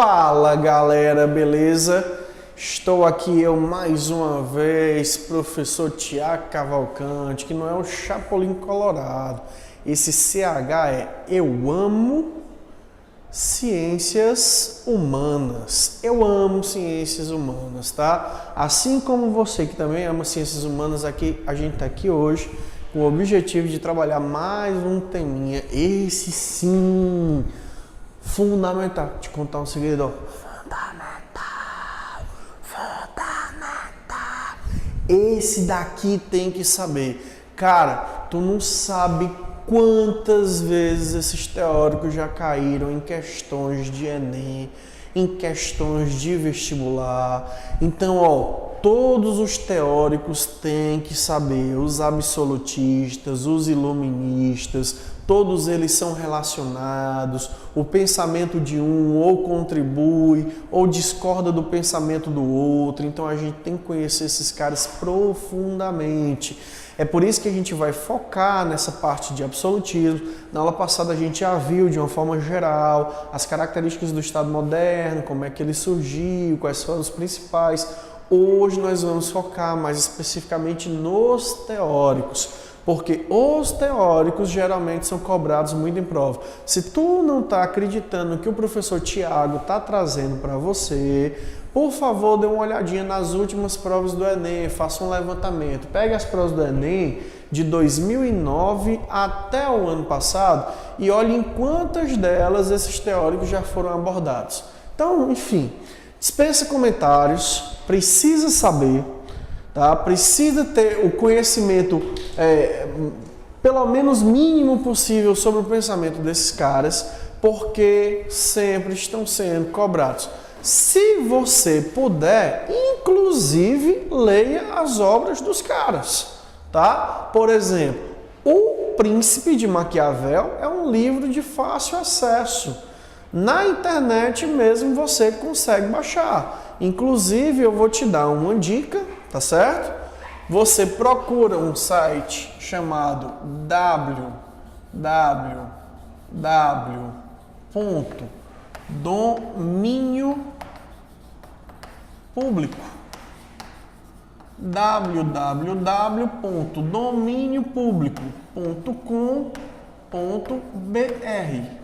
Fala galera, beleza? Estou aqui eu mais uma vez, professor Tiago Cavalcante, que não é o Chapolin Colorado. Esse CH é Eu Amo Ciências Humanas. Eu amo ciências humanas, tá? Assim como você que também ama ciências humanas, aqui a gente tá aqui hoje com o objetivo de trabalhar mais um teminha, esse sim, fundamental. Te contar um segredo, ó. Fundamental. Esse daqui tem que saber. Cara, tu não sabe quantas vezes esses teóricos já caíram em questões de Enem, em questões de vestibular. Então, ó, todos os teóricos têm que saber, os absolutistas, os iluministas, todos eles são relacionados, o pensamento de um ou contribui ou discorda do pensamento do outro, então a gente tem que conhecer esses caras profundamente. É por isso que a gente vai focar nessa parte de absolutismo. Na aula passada a gente já viu de uma forma geral as características do Estado moderno, como é que ele surgiu, quais foram os principais. Hoje nós vamos focar mais especificamente nos teóricos, porque os teóricos geralmente são cobrados muito em prova. Se tu não está acreditando no que o professor Tiago está trazendo para você, por favor, dê uma olhadinha nas últimas provas do Enem, faça um levantamento. Pegue as provas do Enem de 2009 até o ano passado e olhe em quantas delas esses teóricos já foram abordados. Então, enfim, dispensa comentários, precisa saber, tá? Precisa ter o conhecimento pelo menos mínimo possível sobre o pensamento desses caras, porque sempre estão sendo cobrados. Se você puder, inclusive, leia as obras dos caras, tá? Por exemplo, O Príncipe de Maquiavel é um livro de fácil acesso. Na internet mesmo você consegue baixar. Inclusive, eu vou te dar uma dica, tá certo? Você procura um site chamado www.domínio público. www.dominiopublico.com.br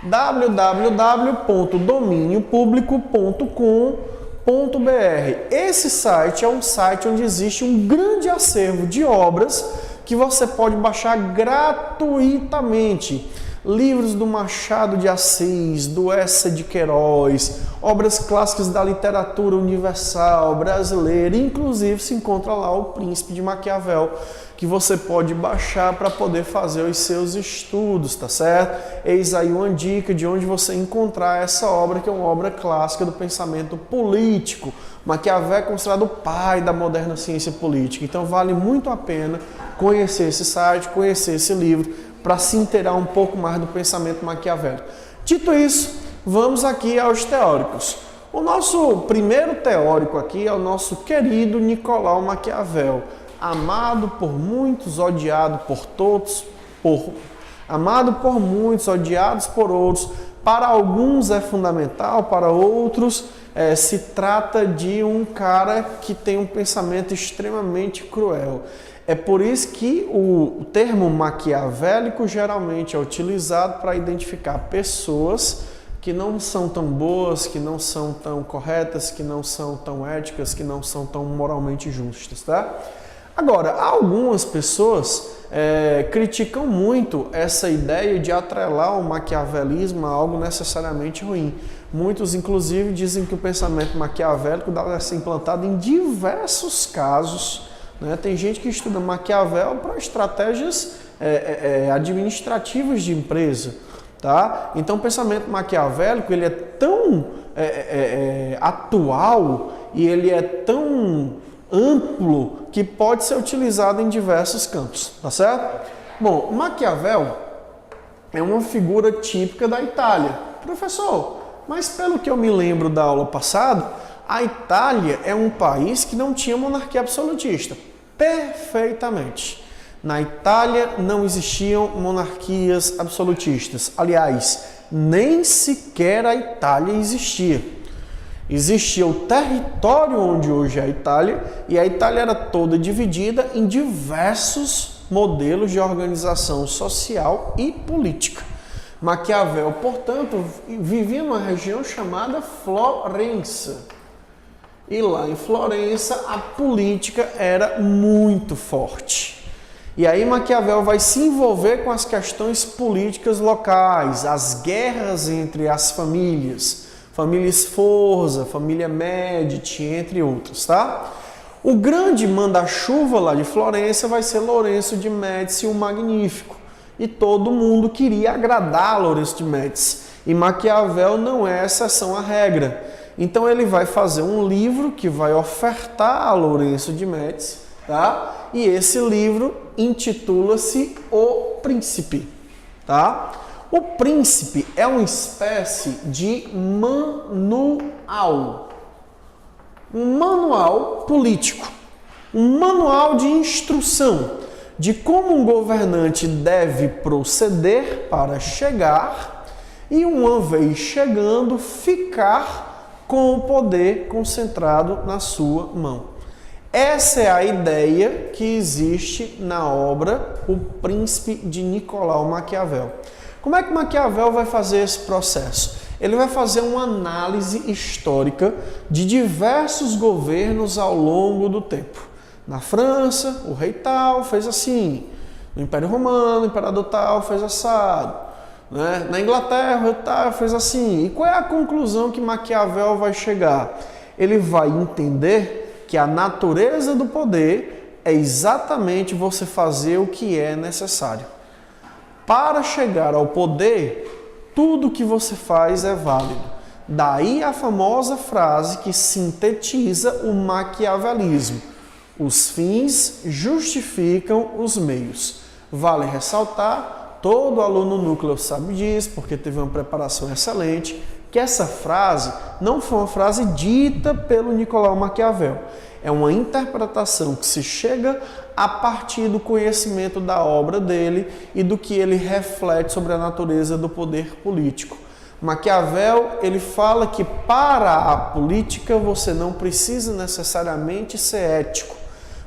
www.dominiopublico.com.br. Esse site é um site onde existe um grande acervo de obras que você pode baixar gratuitamente. Livros do Machado de Assis, do Eça de Queiroz, obras clássicas da literatura universal brasileira, inclusive se encontra lá O Príncipe de Maquiavel, que você pode baixar para poder fazer os seus estudos, tá certo? Eis aí uma dica de onde você encontrar essa obra, que é uma obra clássica do pensamento político. Maquiavel é considerado o pai da moderna ciência política, então vale muito a pena conhecer esse site, conhecer esse livro, para se inteirar um pouco mais do pensamento maquiavélico. Dito isso, vamos aqui aos teóricos. O nosso primeiro teórico aqui é o nosso querido Nicolau Maquiavel, amado por muitos, odiado por todos, amado por muitos, odiados por outros. Para alguns é fundamental, para outros se trata de um cara que tem um pensamento extremamente cruel. É por isso que o termo maquiavélico geralmente é utilizado para identificar pessoas que não são tão boas, que não são tão corretas, que não são tão éticas, que não são tão moralmente justas, tá? Agora, algumas pessoas criticam muito essa ideia de atrelar o maquiavelismo a algo necessariamente ruim. Muitos, inclusive, dizem que o pensamento maquiavélico deve ser implantado em diversos casos. Tem gente que estuda Maquiavel para estratégias administrativas de empresa, tá? Então o pensamento maquiavélico ele é tão atual e ele é tão amplo que pode ser utilizado em diversos campos, tá certo? Bom, Maquiavel é uma figura típica da Itália. Professor, mas pelo que eu me lembro da aula passada, a Itália é um país que não tinha monarquia absolutista. Perfeitamente. Na Itália não existiam monarquias absolutistas. Aliás, nem sequer a Itália existia. Existia o território onde hoje é a Itália, e a Itália era toda dividida em diversos modelos de organização social e política. Maquiavel, portanto, vivia numa região chamada Florença. E lá em Florença a política era muito forte. E aí Maquiavel vai se envolver com as questões políticas locais, as guerras entre as famílias, família Sforza, família Medici, entre outros, tá? O grande manda-chuva lá de Florença vai ser Lourenço de Médici, o Magnífico. E todo mundo queria agradar Lourenço de Médici. E Maquiavel não é exceção à regra. Então ele vai fazer um livro que vai ofertar a Lourenço de Médici, tá? E esse livro intitula-se O Príncipe, tá? O Príncipe é uma espécie de manual, um manual político, um manual de instrução de como um governante deve proceder para chegar e, uma vez chegando, ficar com o poder concentrado na sua mão. Essa é a ideia que existe na obra O Príncipe de Nicolau Maquiavel. Como é que Maquiavel vai fazer esse processo? Ele vai fazer uma análise histórica de diversos governos ao longo do tempo. Na França, o rei tal fez assim. No Império Romano, o imperador tal fez assado. Né? Na Inglaterra, o rei tal fez assim. E qual é a conclusão que Maquiavel vai chegar? Ele vai entender que a natureza do poder é exatamente você fazer o que é necessário. Para chegar ao poder, tudo que você faz é válido. Daí a famosa frase que sintetiza o maquiavelismo: os fins justificam os meios. Vale ressaltar, todo aluno núcleo sabe disso, porque teve uma preparação excelente, que essa frase não foi uma frase dita pelo Nicolau Maquiavel. É uma interpretação que se chega a partir do conhecimento da obra dele e do que ele reflete sobre a natureza do poder político. Maquiavel, ele fala que para a política você não precisa necessariamente ser ético,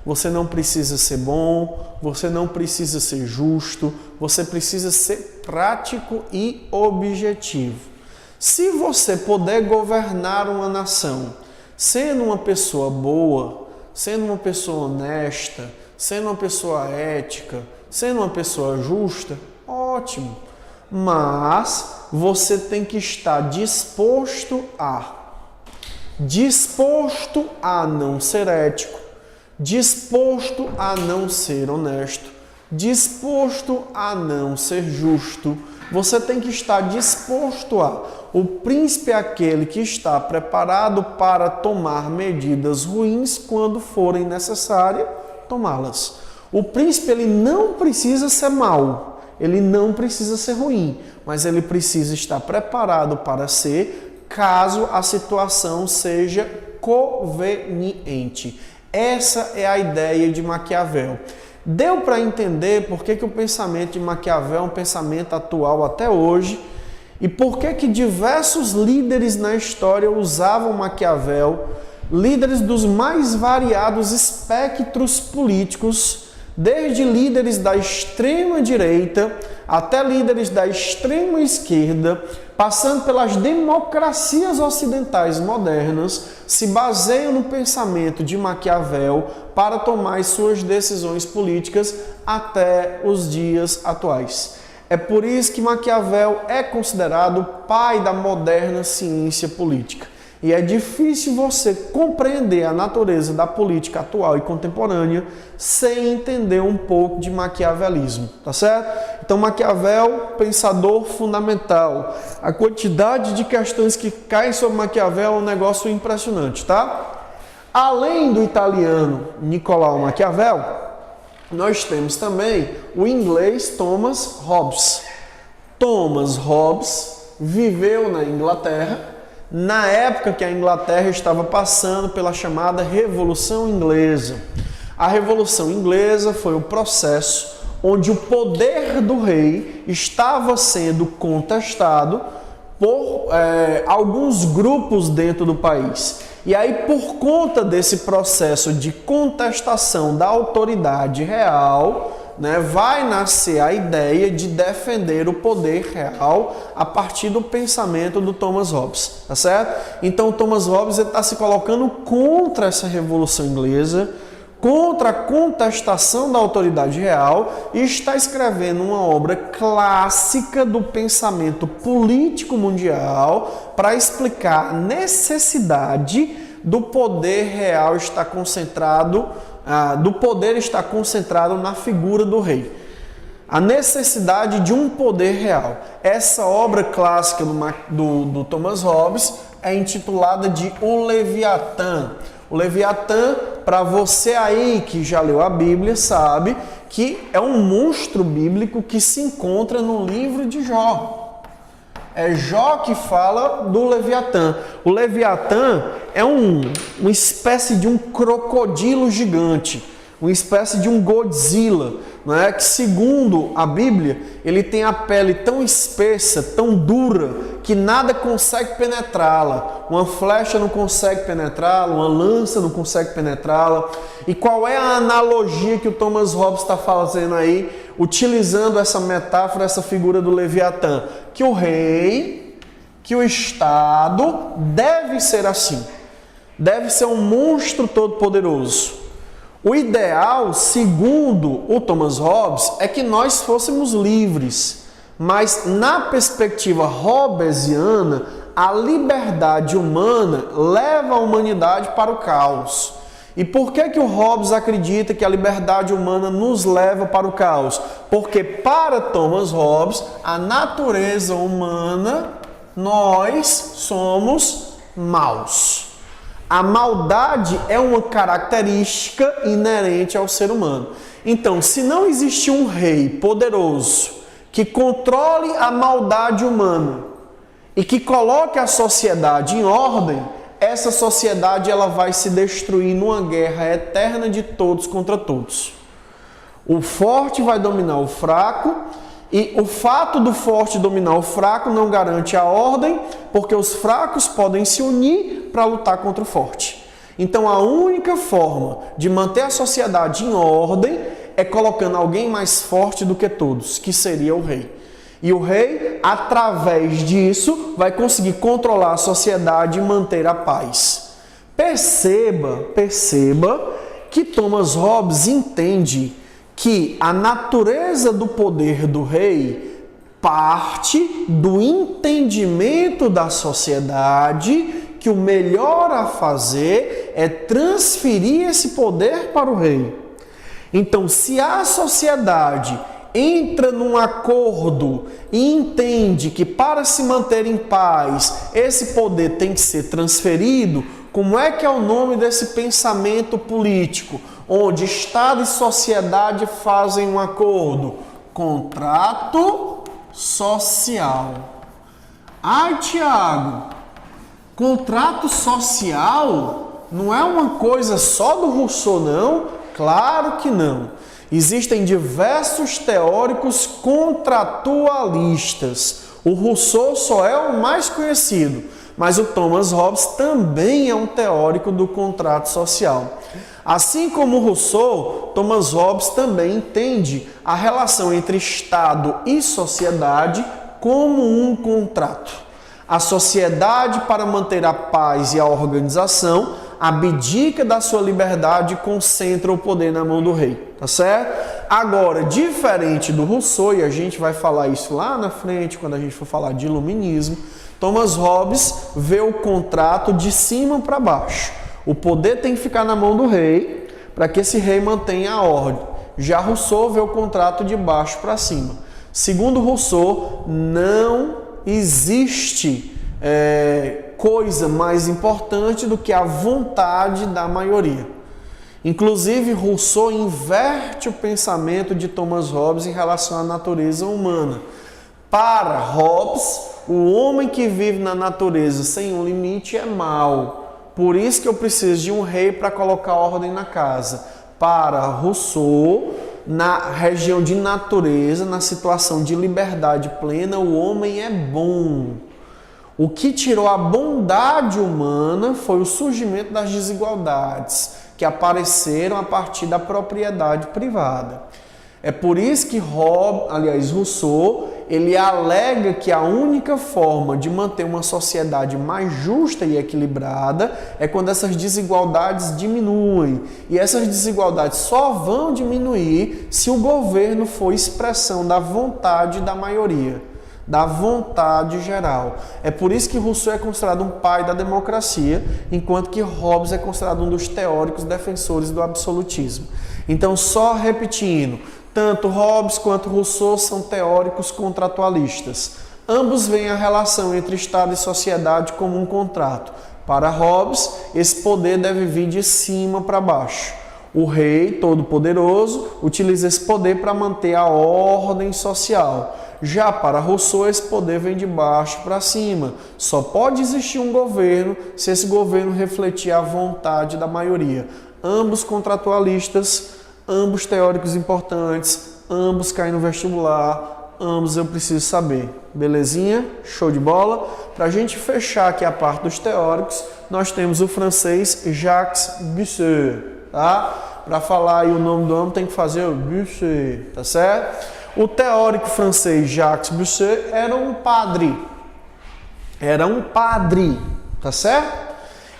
você não precisa ser bom, você não precisa ser justo, você precisa ser prático e objetivo. Se você puder governar uma nação sendo uma pessoa boa, sendo uma pessoa honesta, sendo uma pessoa ética, sendo uma pessoa justa, ótimo. Mas você tem que estar disposto a não ser ético, disposto a não ser honesto, disposto a não ser justo. Você tem que estar disposto a. O príncipe é aquele que está preparado para tomar medidas ruins quando forem necessárias tomá-las. O príncipe, ele não precisa ser mau, ele não precisa ser ruim, mas ele precisa estar preparado para ser, caso a situação seja conveniente. Essa é a ideia de Maquiavel. Deu para entender por que o pensamento de Maquiavel é um pensamento atual até hoje e por que diversos líderes na história usavam Maquiavel, líderes dos mais variados espectros políticos, desde líderes da extrema direita até líderes da extrema esquerda, passando pelas democracias ocidentais modernas, se baseiam no pensamento de Maquiavel para tomar as suas decisões políticas até os dias atuais. É por isso que Maquiavel é considerado o pai da moderna ciência política. E é difícil você compreender a natureza da política atual e contemporânea sem entender um pouco de maquiavelismo, tá certo? Então Maquiavel, pensador fundamental. A quantidade de questões que caem sobre Maquiavel é um negócio impressionante, tá? Além do italiano Nicolau Maquiavel, nós temos também o inglês Thomas Hobbes. Thomas Hobbes viveu na Inglaterra, na época que a Inglaterra estava passando pela chamada Revolução Inglesa. A Revolução Inglesa foi o processo onde o poder do rei estava sendo contestado por alguns grupos dentro do país. E aí, por conta desse processo de contestação da autoridade real, né, vai nascer a ideia de defender o poder real a partir do pensamento do Thomas Hobbes, tá certo? Então, Thomas Hobbes está se colocando contra essa Revolução Inglesa, contra a contestação da autoridade real, e está escrevendo uma obra clássica do pensamento político mundial para explicar a necessidade do poder real estar concentrado, na figura do rei. A necessidade de um poder real. Essa obra clássica do Thomas Hobbes é intitulada de O Leviatã. O Leviatã, para você aí que já leu a Bíblia, sabe que é um monstro bíblico que se encontra no livro de Jó. É Jó que fala do Leviatã. O Leviatã é uma espécie de um crocodilo gigante, uma espécie de um Godzilla, não é? Que, segundo a Bíblia, ele tem a pele tão espessa, tão dura, que nada consegue penetrá-la. Uma flecha não consegue penetrá-la, uma lança não consegue penetrá-la. E qual é a analogia que o Thomas Hobbes está fazendo aí, utilizando essa metáfora, essa figura do Leviatã? Que o rei, que o Estado deve ser assim. Deve ser um monstro todo-poderoso. O ideal, segundo o Thomas Hobbes, é que nós fôssemos livres, mas na perspectiva hobbesiana, a liberdade humana leva a humanidade para o caos. E por que o Hobbes acredita que a liberdade humana nos leva para o caos? Porque para Thomas Hobbes, a natureza humana, nós somos maus. A maldade é uma característica inerente ao ser humano. Então, se não existe um rei poderoso que controle a maldade humana e que coloque a sociedade em ordem, essa sociedade ela vai se destruir numa guerra eterna de todos contra todos. O forte vai dominar o fraco, e o fato do forte dominar o fraco não garante a ordem, porque os fracos podem se unir para lutar contra o forte. Então a única forma de manter a sociedade em ordem é colocando alguém mais forte do que todos, que seria o rei. E o rei, através disso, vai conseguir controlar a sociedade e manter a paz. Perceba que Thomas Hobbes entende que a natureza do poder do rei parte do entendimento da sociedade que o melhor a fazer é transferir esse poder para o rei. Então, se a sociedade entra num acordo e entende que para se manter em paz esse poder tem que ser transferido, como é que é o nome desse pensamento político? Onde Estado e sociedade fazem um acordo. Contrato social. Ai, Tiago, contrato social não é uma coisa só do Rousseau, não? Claro que não. Existem diversos teóricos contratualistas. O Rousseau só é o mais conhecido, mas o Thomas Hobbes também é um teórico do contrato social. Assim como Rousseau, Thomas Hobbes também entende a relação entre Estado e sociedade como um contrato. A sociedade, para manter a paz e a organização, abdica da sua liberdade e concentra o poder na mão do rei, tá certo? Agora, diferente do Rousseau, e a gente vai falar isso lá na frente, quando a gente for falar de iluminismo, Thomas Hobbes vê o contrato de cima para baixo. O poder tem que ficar na mão do rei, para que esse rei mantenha a ordem. Já Rousseau vê o contrato de baixo para cima. Segundo Rousseau, não existe coisa mais importante do que a vontade da maioria. Inclusive, Rousseau inverte o pensamento de Thomas Hobbes em relação à natureza humana. Para Hobbes, o homem que vive na natureza sem um limite é mau. Por isso que eu preciso de um rei para colocar ordem na casa. Para Rousseau, na região de natureza, na situação de liberdade plena, o homem é bom. O que tirou a bondade humana foi o surgimento das desigualdades que apareceram a partir da propriedade privada. É por isso que Rousseau, ele alega que a única forma de manter uma sociedade mais justa e equilibrada é quando essas desigualdades diminuem. E essas desigualdades só vão diminuir se o governo for expressão da vontade da maioria, da vontade geral. É por isso que Rousseau é considerado um pai da democracia, enquanto que Hobbes é considerado um dos teóricos defensores do absolutismo. Então, só repetindo, tanto Hobbes quanto Rousseau são teóricos contratualistas. Ambos veem a relação entre Estado e sociedade como um contrato. Para Hobbes, esse poder deve vir de cima para baixo. O rei, todo-poderoso, utiliza esse poder para manter a ordem social. Já para Rousseau, esse poder vem de baixo para cima. Só pode existir um governo se esse governo refletir a vontade da maioria. Ambos contratualistas, ambos teóricos importantes, ambos caem no vestibular, ambos eu preciso saber. Belezinha? Show de bola? Para a gente fechar aqui a parte dos teóricos, nós temos o francês Jacques Bossuet, tá? Para falar aí o nome do homem tem que fazer o Bossuet, tá certo? O teórico francês Jacques Bossuet era um padre. Tá certo?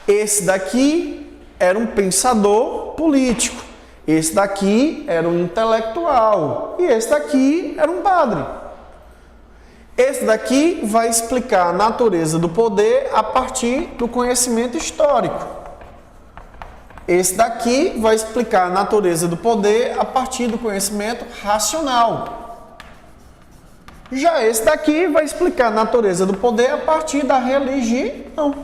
Esse daqui era um pensador político. Esse daqui era um intelectual. E esse daqui era um padre. Esse daqui vai explicar a natureza do poder a partir do conhecimento histórico. Esse daqui vai explicar a natureza do poder a partir do conhecimento racional. Já esse daqui vai explicar a natureza do poder a partir da religião.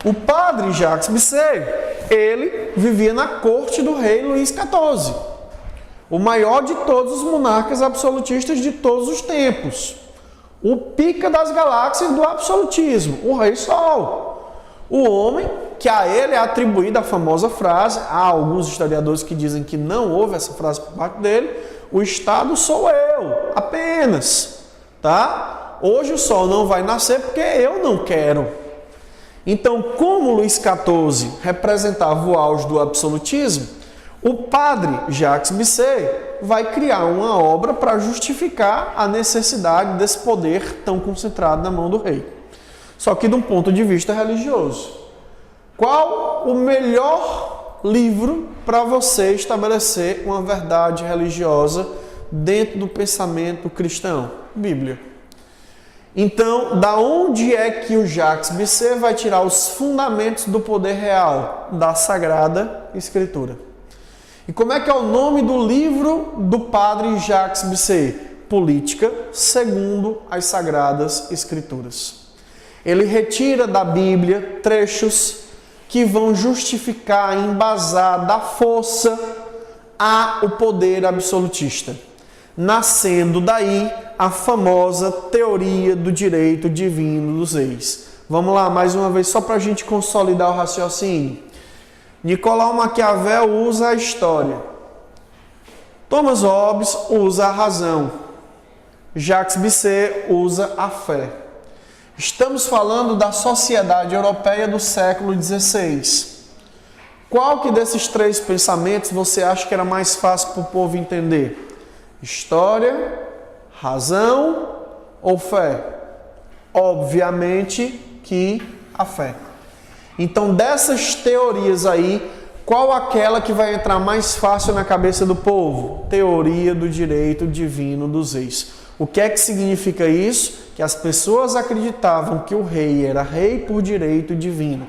O padre Jacques Bossuet, ele vivia na corte do rei Luís XIV, o maior de todos os monarcas absolutistas de todos os tempos. O pica das galáxias do absolutismo, o Rei Sol. O homem que a ele é atribuída a famosa frase, há alguns historiadores que dizem que não houve essa frase por parte dele, o Estado sou eu, apenas, tá? Hoje o sol não vai nascer porque eu não quero. Então, como Luís XIV representava o auge do absolutismo, o padre Jacques Bossuet vai criar uma obra para justificar a necessidade desse poder tão concentrado na mão do rei. Só que de um ponto de vista religioso. Qual o melhor livro para você estabelecer uma verdade religiosa dentro do pensamento cristão? Bíblia. Então, da onde é que o Jacques Bossuet vai tirar os fundamentos do poder real? Da Sagrada Escritura. E como é que é o nome do livro do padre Jacques Bossuet? Política segundo as Sagradas Escrituras. Ele retira da Bíblia trechos que vão justificar, embasar, dar força ao poder absolutista. Nascendo daí a famosa teoria do direito divino dos reis. Vamos lá, mais uma vez, só para a gente consolidar o raciocínio. Nicolau Maquiavel usa a história. Thomas Hobbes usa a razão. Jacques Bossuet usa a fé. Estamos falando da sociedade europeia do século XVI. Qual que desses três pensamentos você acha que era mais fácil para o povo entender? História, razão ou fé? Obviamente que a fé. Então, dessas teorias aí, qual aquela que vai entrar mais fácil na cabeça do povo? Teoria do direito divino dos reis. O que é que significa isso? Que as pessoas acreditavam que o rei era rei por direito divino.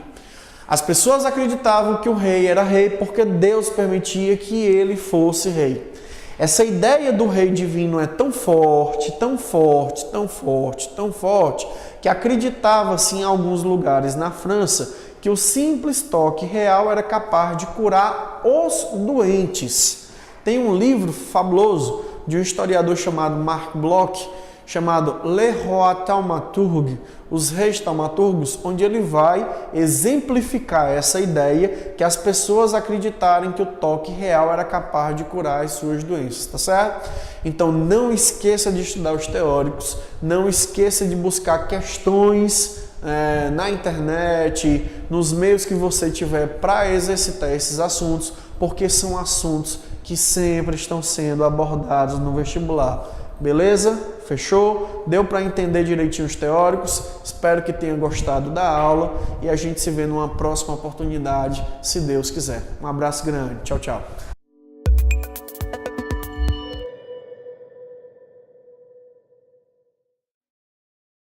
As pessoas acreditavam que o rei era rei porque Deus permitia que ele fosse rei. Essa ideia do rei divino é tão forte, tão forte, tão forte, tão forte, que acreditava-se em alguns lugares na França que o simples toque real era capaz de curar os doentes. Tem um livro fabuloso de um historiador chamado Marc Bloch, chamado Le Roi Thaumaturge, os reis taumaturgos, onde ele vai exemplificar essa ideia que as pessoas acreditarem que o toque real era capaz de curar as suas doenças, tá certo? Então não esqueça de estudar os teóricos, não esqueça de buscar questões na internet, nos meios que você tiver para exercitar esses assuntos, porque são assuntos que sempre estão sendo abordados no vestibular. Beleza? Fechou? Deu para entender direitinho os teóricos? Espero que tenha gostado da aula e a gente se vê numa próxima oportunidade, se Deus quiser. Um abraço grande. Tchau, tchau.